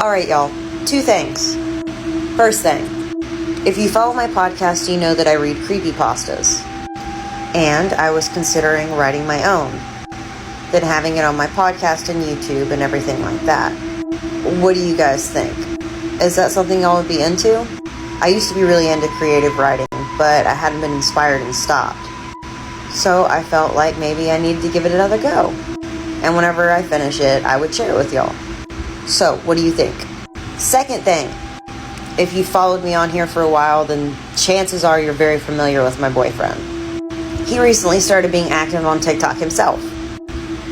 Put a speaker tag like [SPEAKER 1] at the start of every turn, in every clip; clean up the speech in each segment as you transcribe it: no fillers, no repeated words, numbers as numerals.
[SPEAKER 1] Alright, y'all. Two things. First thing, if you follow my podcast, you know that I read creepypastas. And I was considering writing my own, then having it on my podcast and YouTube and everything like that. What do you guys think? Is that something y'all would be into? I used to be really into creative writing, but I hadn't been inspired and stopped. So I felt like maybe I needed to give it another go. And whenever I finish it, I would share it with y'all. So, what do you think? Second thing, if you followed me on here for a while, then chances are you're very familiar with my boyfriend. He recently started being active on TikTok himself.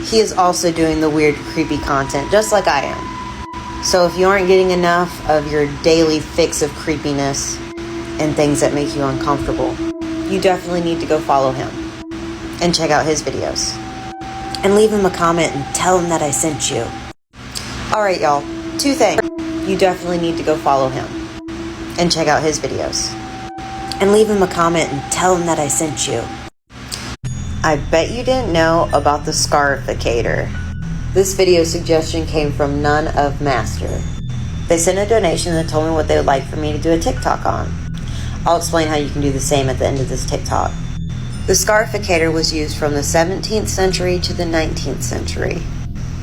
[SPEAKER 1] He is also doing the weird, creepy content, just like I am. So if you aren't getting enough of your daily fix of creepiness and things that make you uncomfortable, you definitely need to go follow him and check out his videos. And leave him a comment and tell him that I sent you. Alright, y'all. Two things. You definitely need to go follow him and check out his videos. And leave him a comment and tell him that I sent you. I bet you didn't know about the scarificator. This video suggestion came from none of Master. They sent a donation and told me what they would like for me to do a TikTok on. I'll explain how you can do the same at the end of this TikTok. The scarificator was used from the 17th century to the 19th century.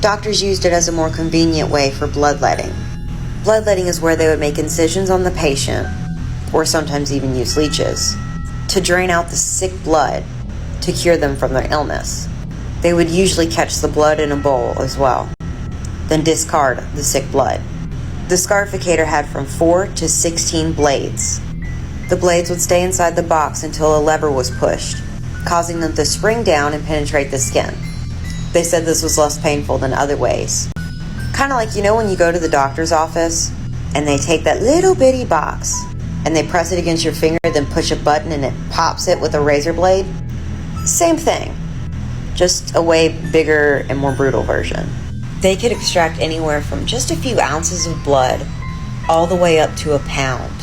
[SPEAKER 1] Doctors used it as a more convenient way for bloodletting. Bloodletting is where they would make incisions on the patient, or sometimes even use leeches, to drain out the sick blood to cure them from their illness. They would usually catch the blood in a bowl as well, then discard the sick blood. The scarificator had from 4 to 16 blades. The blades would stay inside the box until a lever was pushed, causing them to spring down and penetrate the skin. They said this was less painful than other ways. Kind of like, you know, when you go to the doctor's office and they take that little bitty box and they press it against your finger, then push a button and it pops it with a razor blade? Same thing, just a way bigger and more brutal version. They could extract anywhere from just a few ounces of blood all the way up to a pound.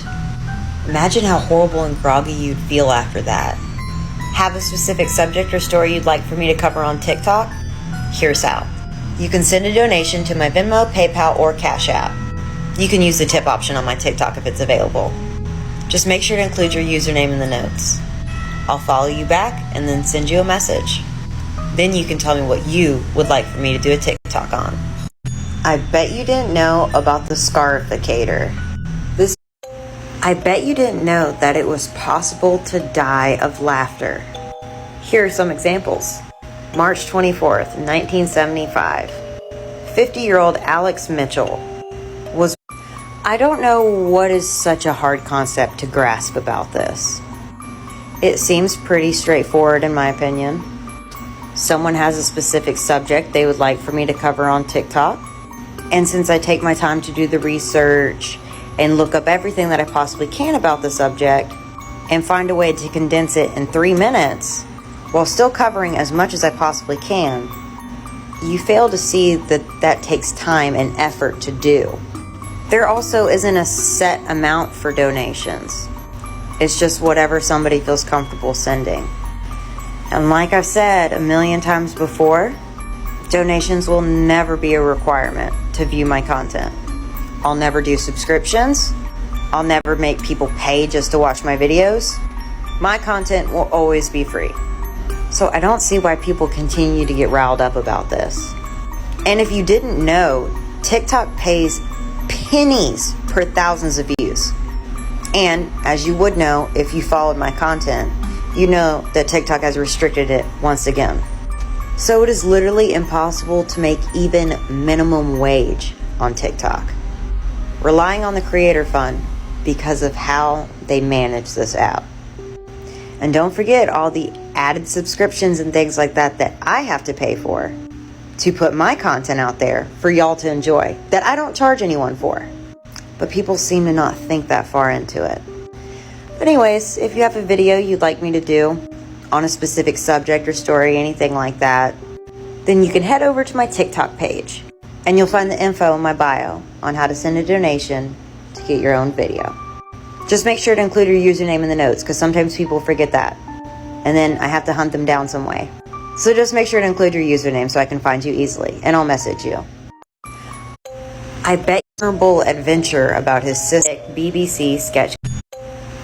[SPEAKER 1] Imagine how horrible and groggy you'd feel after that. Have a specific subject or story you'd like for me to cover on TikTok? Here's how. You can send a donation to my Venmo, PayPal, or Cash App. You can use the tip option on my TikTok if it's available. Just make sure to include your username in the notes. I'll follow you back and then send you a message. Then you can tell me what you would like for me to do a TikTok on. I bet you didn't know about the scarificator. I bet you didn't know that it was possible to die of laughter. Here are some examples. March 24th, 1975. 50-year-old Alex Mitchell was... I don't know what is such a hard concept to grasp about this. It seems pretty straightforward in my opinion. Someone has a specific subject they would like for me to cover on TikTok. And since I take my time to do the research and look up everything that I possibly can about the subject and find a way to condense it in 3 minutes while still covering as much as I possibly can, you fail to see that that takes time and effort to do. There also isn't a set amount for donations. It's just whatever somebody feels comfortable sending. And like I've said a million times before, donations will never be a requirement to view my content. I'll never do subscriptions. I'll never make people pay just to watch my videos. My content will always be free. So I don't see why people continue to get riled up about this. And if you didn't know, TikTok pays pennies per thousands of views. And as you would know if you followed my content, you know that TikTok has restricted it once again. So it is literally impossible to make even minimum wage on TikTok, relying on the creator fund because of how they manage this app. And don't forget all the added subscriptions and things like that that I have to pay for to put my content out there for y'all to enjoy that I don't charge anyone for. But people seem to not think that far into it. But anyways, if you have a video you'd like me to do on a specific subject or story, anything like that, then you can head over to my TikTok page and you'll find the info in my bio on how to send a donation to get your own video. Just make sure to include your username in the notes because sometimes people forget that. And then I have to hunt them down some way. So just make sure to include your username so I can find you easily and I'll message you. I bet memorable adventure about his sister BBC sketch.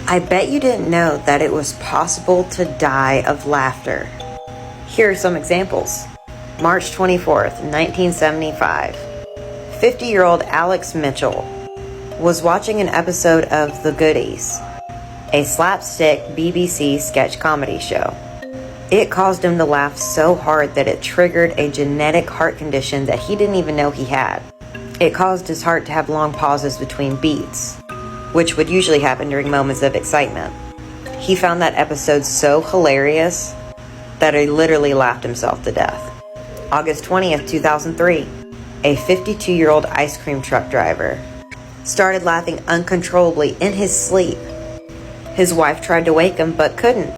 [SPEAKER 1] I bet you didn't know that it was possible to die of laughter. Here are some examples. March 24th, 1975. 50-year-old Alex Mitchell was watching an episode of The Goodies, a slapstick BBC sketch comedy show. It caused him to laugh so hard that it triggered a genetic heart condition that he didn't even know he had. It caused his heart to have long pauses between beats, which would usually happen during moments of excitement. He found that episode so hilarious that he literally laughed himself to death. August 20th, 2003, a 52-year-old ice cream truck driver started laughing uncontrollably in his sleep. His wife tried to wake him but couldn't.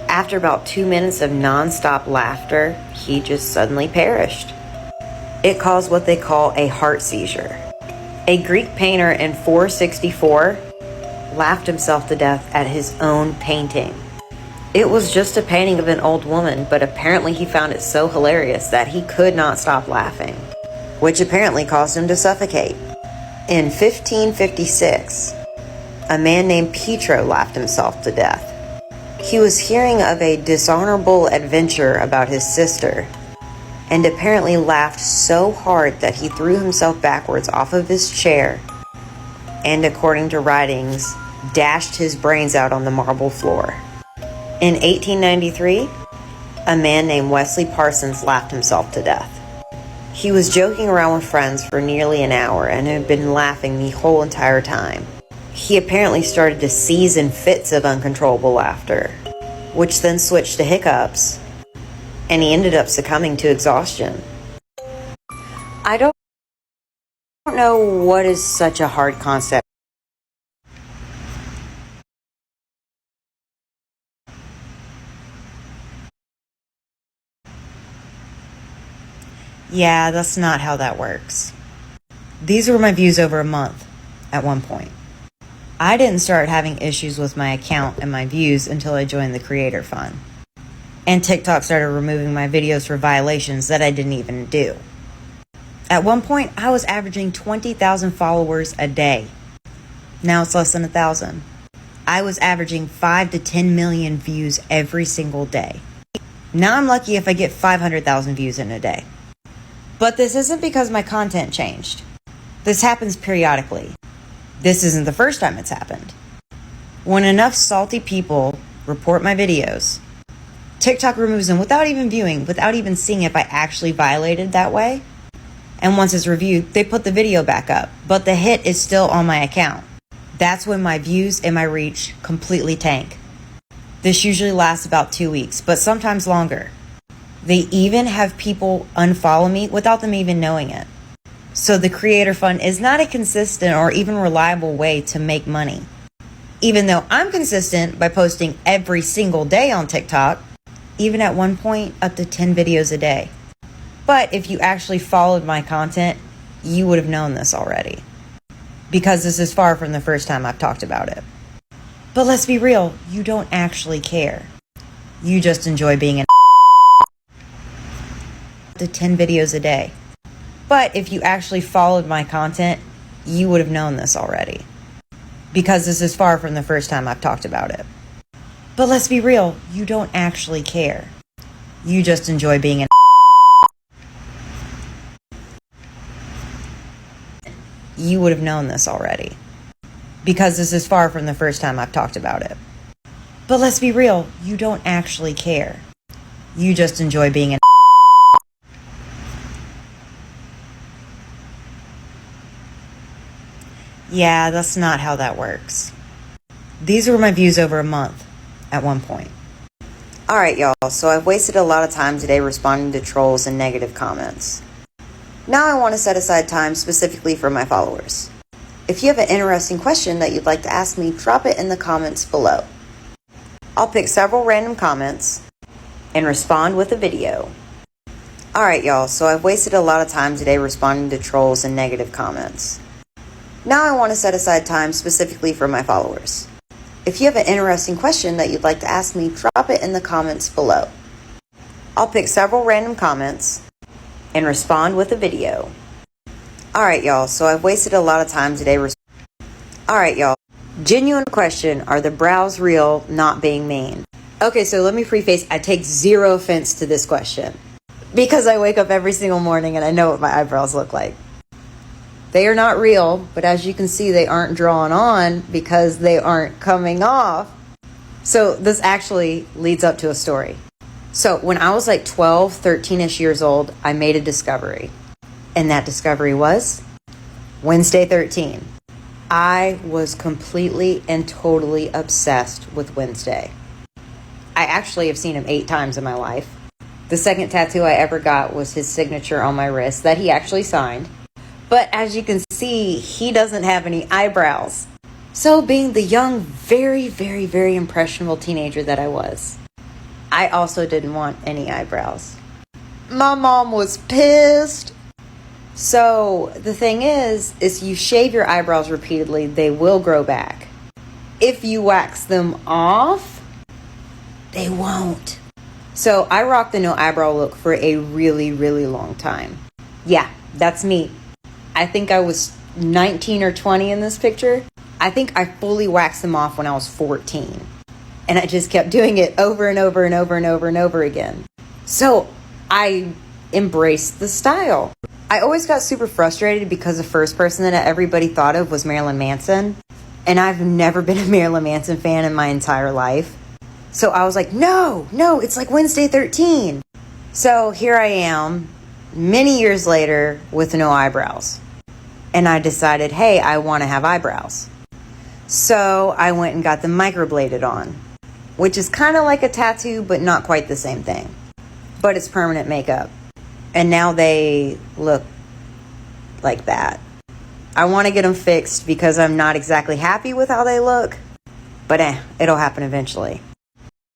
[SPEAKER 1] After about 2 minutes of non-stop laughter, he just suddenly perished. It caused what they call a heart seizure. A Greek painter in 464 laughed himself to death at his own painting. It was just a painting of an old woman, but apparently he found it so hilarious that he could not stop laughing, which apparently caused him to suffocate. In 1556, a man named Pietro laughed himself to death. He was hearing of a dishonorable adventure about his sister, and apparently laughed so hard that he threw himself backwards off of his chair, and according to writings, dashed his brains out on the marble floor. In 1893, a man named Wesley Parsons laughed himself to death. He was joking around with friends for nearly an hour and had been laughing the whole entire time. He apparently started to seize in fits of uncontrollable laughter, which then switched to hiccups, and he ended up succumbing to exhaustion. I don't know what is such a hard concept. Yeah, that's not how that works. These were my views over a month at one point. I didn't start having issues with my account and my views until I joined the Creator Fund. And TikTok started removing my videos for violations that I didn't even do. At one point, I was averaging 20,000 followers a day. Now it's less than 1,000. I was averaging 5 to 10 million views every single day. Now I'm lucky if I get 500,000 views in a day. But this isn't because my content changed. This happens periodically. This isn't the first time it's happened. When enough salty people report my videos, TikTok removes them without even viewing, without even seeing if I actually violated that way. And once it's reviewed, they put the video back up, but the hit is still on my account. That's when my views and my reach completely tank. This usually lasts about 2 weeks, but sometimes longer. They even have people unfollow me without them even knowing it. So the Creator Fund is not a consistent or even reliable way to make money. Even though I'm consistent by posting every single day on TikTok, even at one point up to 10 videos a day. But if you actually followed my content, you would have known this already. Because this is far from the first time I've talked about it. But let's be real, you don't actually care. You just enjoy being an to 10 videos a day. But if you actually followed my content, you would have known this already. Because this is far from the first time I've talked about it. But let's be real, you don't actually care. You just enjoy being an you would have known this already. Because this is far from the first time I've talked about it. But let's be real, you don't actually care. You just enjoy being an Yeah, that's not how that works. These were my views over a month at one point. Alright, y'all, so I've wasted a lot of time today responding to trolls and negative comments. Now I want to set aside time specifically for my followers. If you have an interesting question that you'd like to ask me, drop it in the comments below. I'll pick several random comments and respond with a video. Alright, y'all, so I've wasted a lot of time today responding to trolls and negative comments. Now I want to set aside time specifically for my followers. If you have an interesting question that you'd like to ask me, drop it in the comments below. I'll pick several random comments and respond with a video. Alright, y'all, so I've wasted a lot of time today. Alright, y'all. Genuine question, are the brows real, not being mean? Okay, so let me preface, I take zero offense to this question. Because I wake up every single morning and I know what my eyebrows look like. They are not real, but as you can see, they aren't drawn on because they aren't coming off. So this actually leads up to a story. So when I was like 12, 13-ish years old, I made a discovery. And that discovery was Wednesday 13. I was completely and totally obsessed with Wednesday. I actually have seen him 8 times in my life. The second tattoo I ever got was his signature on my wrist that he actually signed. But as you can see, he doesn't have any eyebrows. So being the young, very, very, very impressionable teenager that I was, I also didn't want any eyebrows. My mom was pissed. So the thing is you shave your eyebrows repeatedly, they will grow back. If you wax them off, they won't. So I rocked the no eyebrow look for a really, really long time. Yeah, that's me. I think I was 19 or 20 in this picture. I think I fully waxed them off when I was 14. And I just kept doing it over and over and over and over and over again. So I embraced the style. I always got super frustrated because the first person that everybody thought of was Marilyn Manson. And I've never been a Marilyn Manson fan in my entire life. So I was like, no, it's like Wednesday 13. So here I am, many years later, with no eyebrows. And I decided, hey, I want to have eyebrows. So I went and got them microbladed on, which is kind of like a tattoo, but not quite the same thing. But it's permanent makeup. And now they look like that. I want to get them fixed because I'm not exactly happy with how they look. But it'll happen eventually.